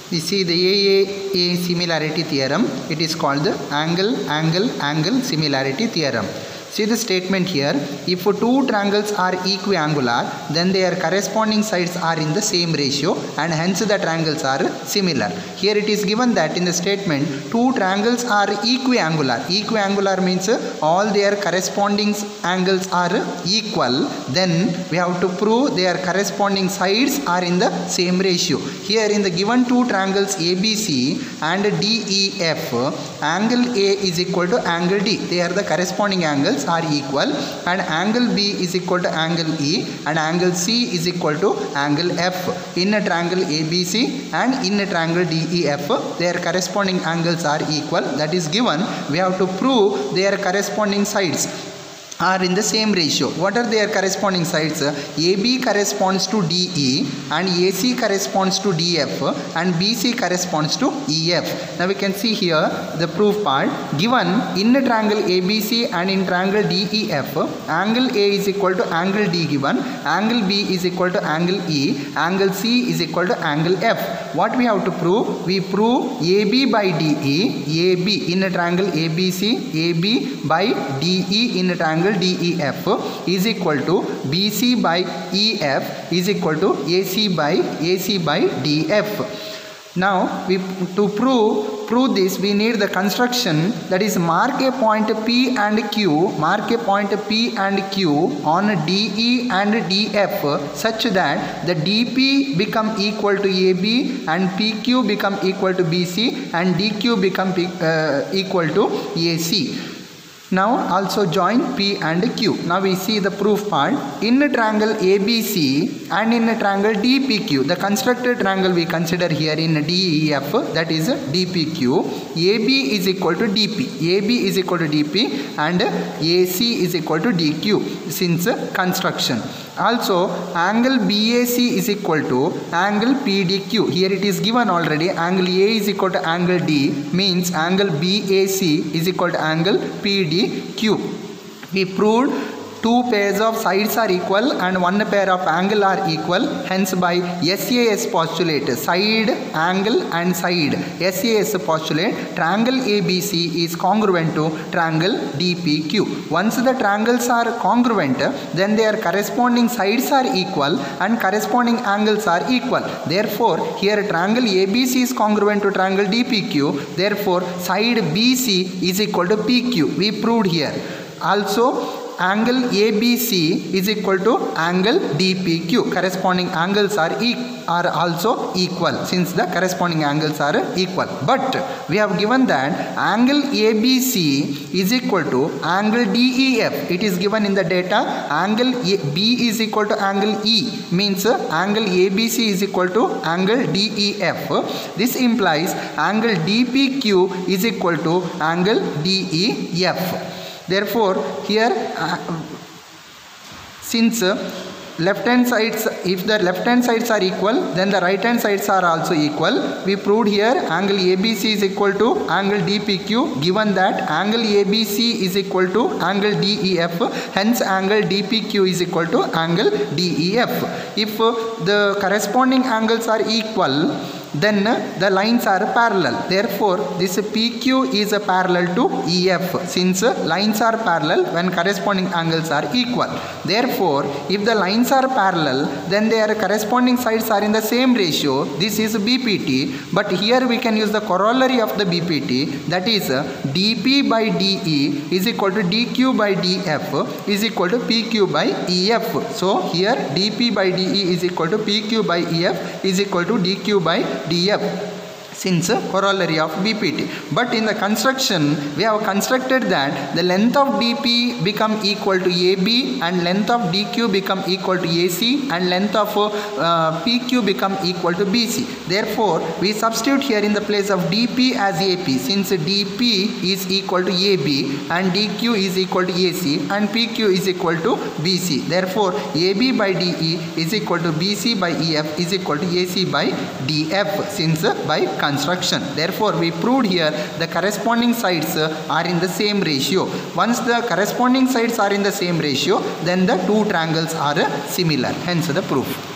We see the AAA similarity theorem. It is called the angle similarity theorem. See the statement here. If two triangles are equiangular, then their corresponding sides are in the same ratio and hence the triangles are similar. Here it is given that in the statement two triangles are equiangular. Equiangular means all their corresponding angles are equal. Then we have to prove their corresponding sides are in the same ratio. Here in the given two triangles ABC and DEF, angle A is equal to angle D. They are the corresponding angles are equal, and angle B is equal to angle E and angle C is equal to angle F. In a triangle ABC and in a triangle DEF, their corresponding angles are equal. That is given. We have to prove their corresponding sides are in the same ratio. What are their corresponding sides? AB corresponds to DE and AC corresponds to DF and BC corresponds to EF. Now we can see here the proof part. Given in a triangle ABC and in triangle DEF, angle A is equal to angle D given, angle B is equal to angle E, angle C is equal to angle F. What we have to prove? We prove AB by DE, AB in a triangle ABC, AB by DE in a triangle DEF is equal to BC by EF is equal to AC by DF. Now to prove this, we need the construction, that is mark a point P and Q, on DE and DF such that the DP become equal to AB and PQ become equal to BC and DQ become equal to AC. Now also join P and Q. Now we see the proof part. In a triangle ABC and in a triangle DPQ, the constructed triangle we consider here in DEF, that is DPQ, AB is equal to DP, AB is equal to DP and AC is equal to DQ since construction. Also angle BAC is equal to angle PDQ. Here it is given already, angle A is equal to angle D, means angle BAC is equal to angle PDQ. We proved two pairs of sides are equal and one pair of angle are equal. Hence by SAS postulate, side, angle and side, SAS postulate, triangle ABC is congruent to triangle DPQ. Once the triangles are congruent, then their corresponding sides are equal and corresponding angles are equal. Therefore here triangle ABC is congruent to triangle DPQ. Therefore side BC is equal to PQ. We proved here. Also angle ABC is equal to angle DPQ. Corresponding angles are also equal since the corresponding angles are equal. But we have given that angle ABC is equal to angle DEF. It is given in the data. Angle B is equal to angle E, means angle ABC is equal to angle DEF. This implies angle DPQ is equal to angle DEF. Therefore here since left hand sides, if the left hand sides are equal, then the right hand sides are also equal. We proved here angle ABC is equal to angle DPQ, given that angle ABC is equal to angle DEF, hence angle DPQ is equal to angle DEF. If the corresponding angles are equal, then the lines are parallel. Therefore this PQ is parallel to EF, since lines are parallel when corresponding angles are equal. Therefore if the lines are parallel, then their corresponding sides are in the same ratio. This is BPT, but here we can use the corollary of the BPT, that is DP by DE is equal to DQ by DF is equal to PQ by EF. So here DP by DE is equal to PQ by EF is equal to DQ by DF, since corollary of BPT. But in the construction we have constructed that the length of DP become equal to AB and length of DQ become equal to AC and length of PQ become equal to BC. Therefore we substitute here in the place of DP as AP, since DP is equal to AB and DQ is equal to AC and PQ is equal to BC. Therefore AB by DE is equal to BC by EF is equal to AC by DF, since by construction. Therefore we proved here the corresponding sides are in the same ratio. Once the corresponding sides are in the same ratio, then the two triangles are similar. Hence the proof.